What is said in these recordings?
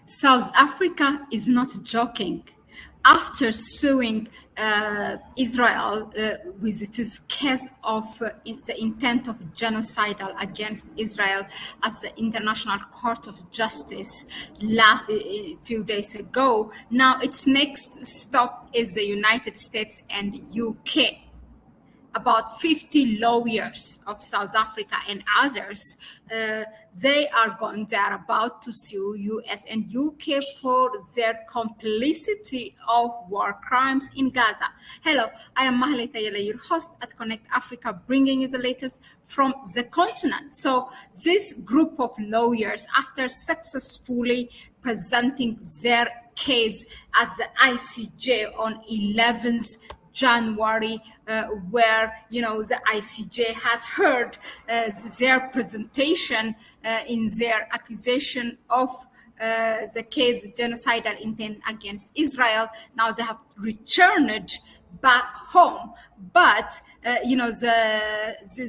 South Africa is not joking. After suing Israel with its case of the intent of genocidal against Israel at the International Court of Justice a few days ago, now its next stop is the United States and UK. About 50 lawyers of South Africa and others, they are about to sue US and UK for their complicity of war crimes in Gaza. Hello, I am Mahlet, Ayele, your host at Connect Africa, bringing you the latest from the continent. So this group of lawyers, after successfully presenting their case at the ICJ on 11th January, where the ICJ has heard their presentation in their accusation of the case genocidal intent against Israel. Now they have returned back home, but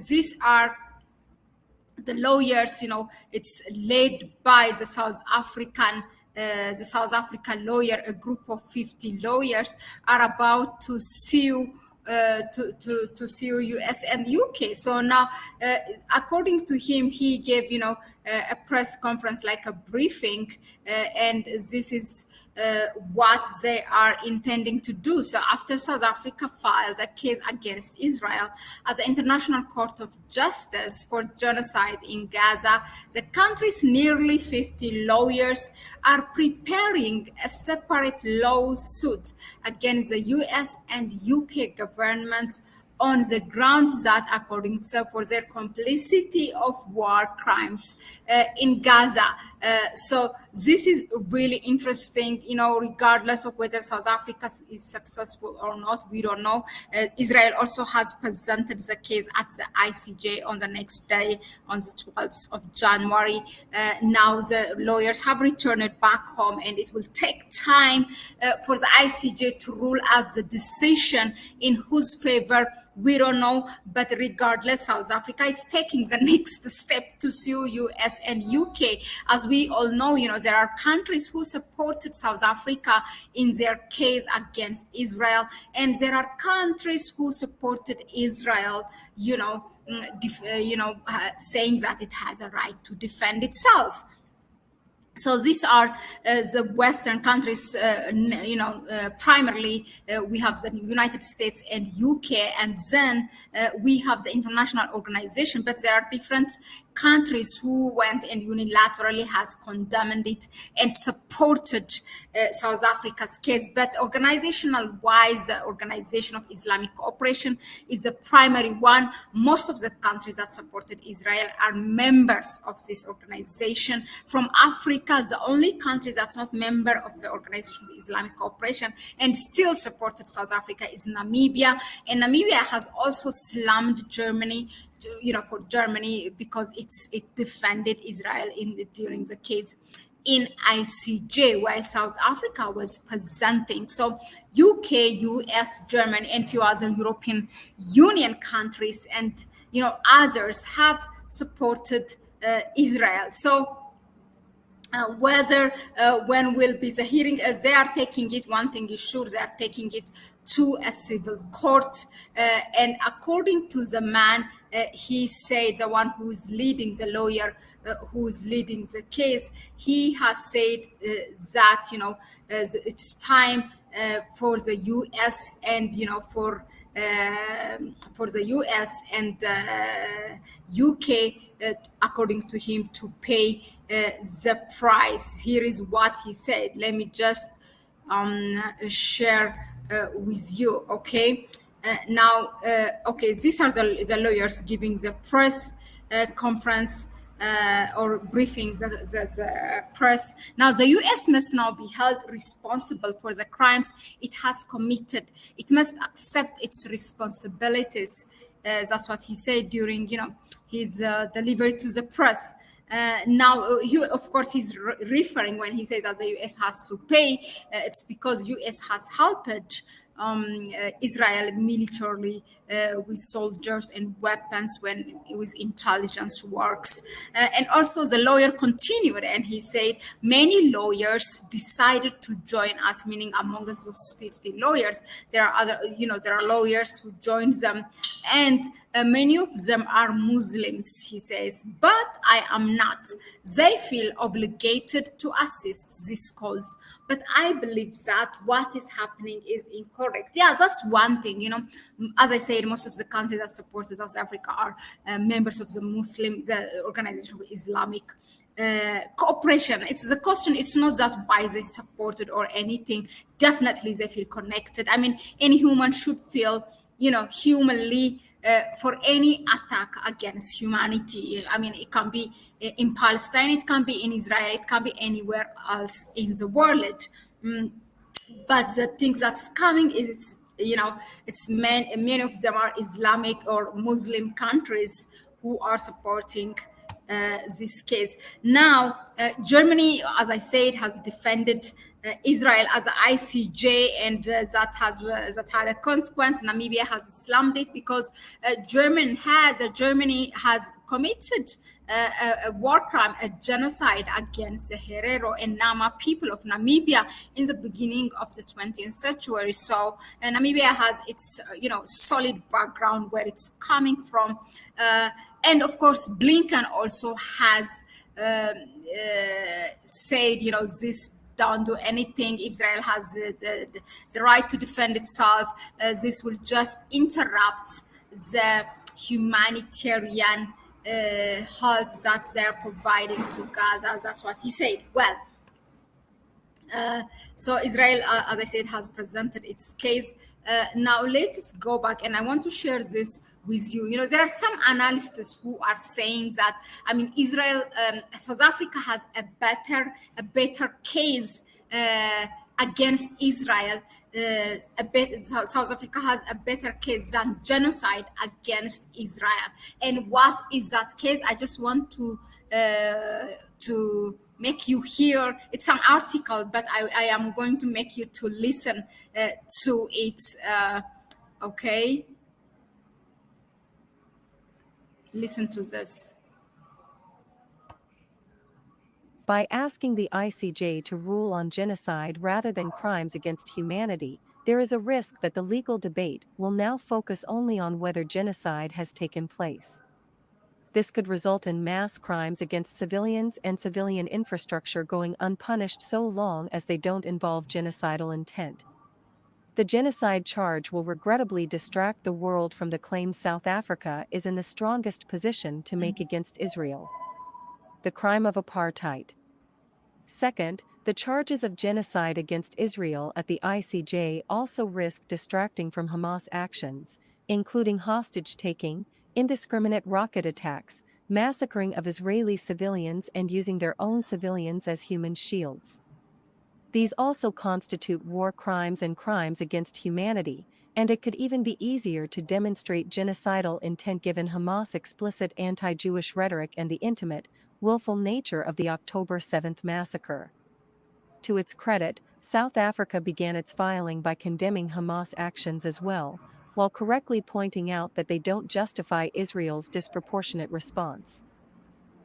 these are the lawyers, it's led by the South African lawyer, a group of 50 lawyers are about to sue sue US and UK. So now, according to him, he gave, a press conference, like a briefing, and this is what they are intending to do. So after South Africa filed a case against Israel at the International Court of Justice for genocide in Gaza, the country's nearly 50 lawyers are preparing a separate lawsuit against the US and UK governments on the grounds that, according to, for their complicity of war crimes in Gaza. So this is really interesting, regardless of whether South Africa is successful or not, we don't know. Israel also has presented the case at the ICJ on the next day, on the 12th of January. Now the lawyers have returned back home, and it will take time for the ICJ to rule out the decision in whose favor we don't know. But regardless, South Africa is taking the next step to sue US and UK. As we all know, there are countries who supported South Africa in their case against Israel, and there are countries who supported Israel, saying that it has a right to defend itself. So these are the Western countries, primarily we have the United States and UK, and then we have the international organization, but there are different countries who went and unilaterally has condemned it and supported South Africa's case. But organizational wise, the Organization of Islamic Cooperation is the primary one. Most of the countries that supported Israel are members of this organization. From Africa, the only country that's not member of the Organization of Islamic Cooperation and still supported South Africa is Namibia. And Namibia has also slammed Germany, for Germany, because it defended Israel during the case in ICJ, while South Africa was presenting. So UK, US, Germany, and few other European Union countries and others have supported Israel. So when will be the hearing, they are taking it, one thing is sure, they are taking it to a civil court, and according to the man, he said, the one who is leading, the lawyer who is leading the case, he has said that it's time for the US and for the US and UK, according to him, to pay the price. Here is what he said. Let me just share with you. Okay. These are the lawyers giving the press conference or briefing the press. Now, the U.S. must now be held responsible for the crimes it has committed. It must accept its responsibilities. That's what he said during, his delivery to the press. Now, of course, he's referring when he says that the U.S. has to pay. It's because U.S. has helped Israel militarily with soldiers and weapons when it was intelligence works. And also the lawyer continued and he said, many lawyers decided to join us, meaning among those 50 lawyers, there are other, there are lawyers who joined them, and many of them are Muslims, he says, but I am not. They feel obligated to assist this cause. But I believe that what is happening is incorrect. Yeah, that's one thing. As I said, most of the countries that support South Africa are members of the Organization of Islamic cooperation. It's the question. It's not that why they supported or anything. Definitely, they feel connected. I mean, any human should feel, humanly for any attack against humanity. I mean, it can be in Palestine, it can be in Israel, it can be anywhere else in the world. But the things that's coming is many of them are Islamic or Muslim countries who are supporting this case. Now, Germany, as I said, has defended Israel as an ICJ, and that had a consequence. Namibia has slammed it because Germany has committed a war crime, a genocide against the Herero and Nama people of Namibia in the beginning of the 20th century. So Namibia has its solid background where it's coming from, and of course Blinken also has said this, don't do anything. Israel has the right to defend itself. This will just interrupt the humanitarian help that they're providing to Gaza. That's what he said. Well, so Israel, as I said, has presented its case. Now let's go back, and I want to share this with you. There are some analysts who are saying that, I mean, South Africa has a better case against Israel. South Africa has a better case than genocide against Israel. And what is that case? I just want to make you hear. It's an article, but I am going to make you to listen to it. Okay, listen to this. By asking the ICJ to rule on genocide rather than crimes against humanity, there is a risk that the legal debate will now focus only on whether genocide has taken place. This could result in mass crimes against civilians and civilian infrastructure going unpunished so long as they don't involve genocidal intent. The genocide charge will regrettably distract the world from the claims South Africa is in the strongest position to make against Israel. The crime of apartheid. Second, the charges of genocide against Israel at the ICJ also risk distracting from Hamas actions, including hostage-taking, indiscriminate rocket attacks, massacring of Israeli civilians and using their own civilians as human shields. These also constitute war crimes and crimes against humanity, and it could even be easier to demonstrate genocidal intent given Hamas' explicit anti-Jewish rhetoric and the intimate, willful nature of the October 7th massacre. To its credit, South Africa began its filing by condemning Hamas actions as well, while correctly pointing out that they don't justify Israel's disproportionate response.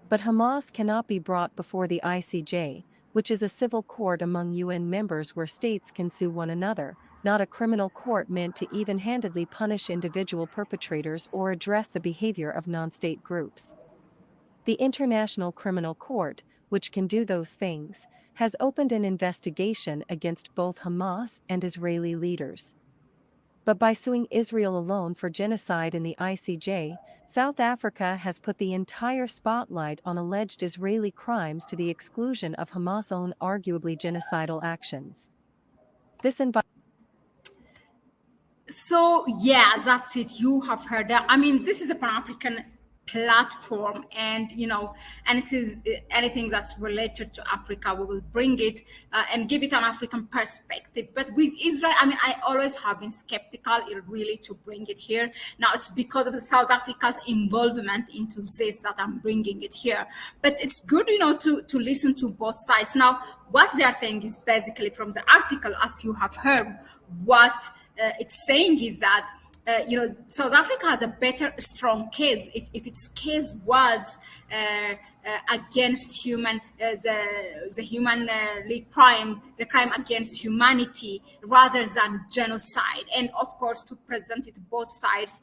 But Hamas cannot be brought before the ICJ, which is a civil court among UN members where states can sue one another, not a criminal court meant to even-handedly punish individual perpetrators or address the behavior of non-state groups. The International Criminal Court, which can do those things, has opened an investigation against both Hamas and Israeli leaders. But by suing Israel alone for genocide in the ICJ, South Africa has put the entire spotlight on alleged Israeli crimes to the exclusion of Hamas' own arguably genocidal actions. So yeah, that's it. You have heard that. I mean, this is a Pan-African platform, and it is anything that's related to Africa, we will bring it and give it an African perspective. But with Israel, I mean, I always have been skeptical really to bring it here. Now it's because of the South Africa's involvement into this that I'm bringing it here. But it's good to listen to both sides. Now what they are saying is basically from the article, as you have heard, what it's saying is that South Africa has a better, strong case. If its case was against the human crime, the crime against humanity, rather than genocide, and of course to present it both sides,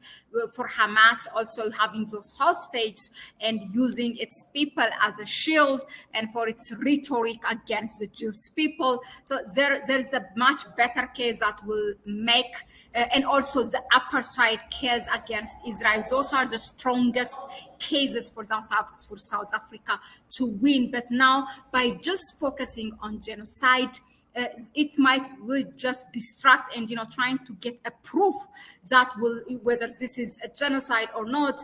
for Hamas also having those hostages and using its people as a shield, and for its rhetoric against the Jewish people. So there's a much better case that will make, and also the apartheid case against Israel. Those are the strongest cases for South Africa to win. But now, by just focusing on genocide, it might will just distract, and trying to get a proof that will, whether this is a genocide or not,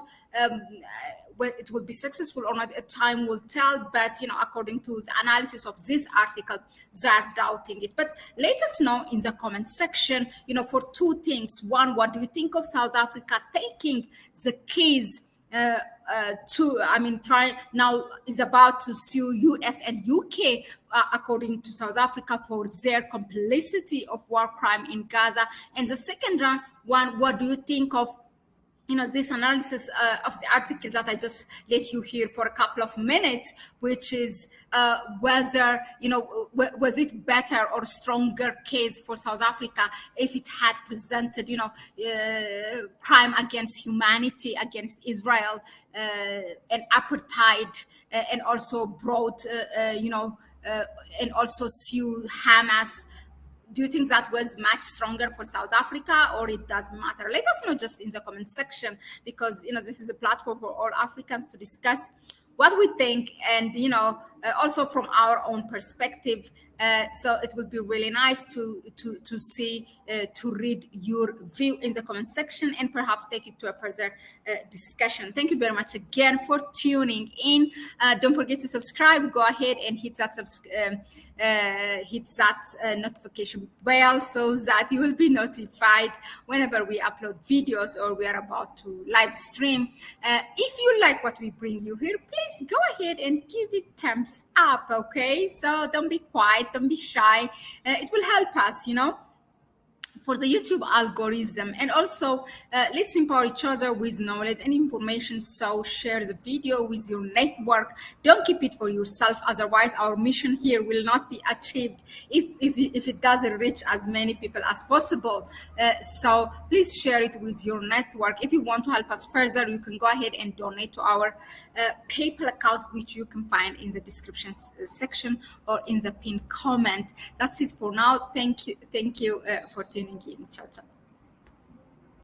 whether it will be successful or not, time will tell. But according to the analysis of this article, they are doubting it. But let us know in the comment section, for two things. One, what do you think of South Africa taking the case try now is about to sue US and UK, according to South Africa, for their complicity of war crime in Gaza? And the second one, what do you think of this analysis of the article that I just let you hear for a couple of minutes, which is whether, was it better or stronger case for South Africa if it had presented, crime against humanity, against Israel, and apartheid, and also brought, and also sue Hamas? Do you think that was much stronger for South Africa, or it doesn't matter? Let us know just in the comment section, because this is a platform for all Africans to discuss what we think, and also from our own perspective. So it would be really nice to see, to read your view in the comment section, and perhaps take it to a further discussion. Thank you very much again for tuning in. Don't forget to subscribe. Go ahead and hit that notification bell, so that you will be notified whenever we upload videos or we are about to live stream. If you like what we bring you here, please go ahead and give it thumbs up. Okay, so don't be quiet, don't be shy. It will help us, for the YouTube algorithm. And also, let's empower each other with knowledge and information. So share the video with your network. Don't keep it for yourself. Otherwise, our mission here will not be achieved if it doesn't reach as many people as possible. So please share it with your network. If you want to help us further, you can go ahead and donate to our PayPal account, which you can find in the description section or in the pinned comment. That's it for now. Thank you for tuning in. Ciao, ciao.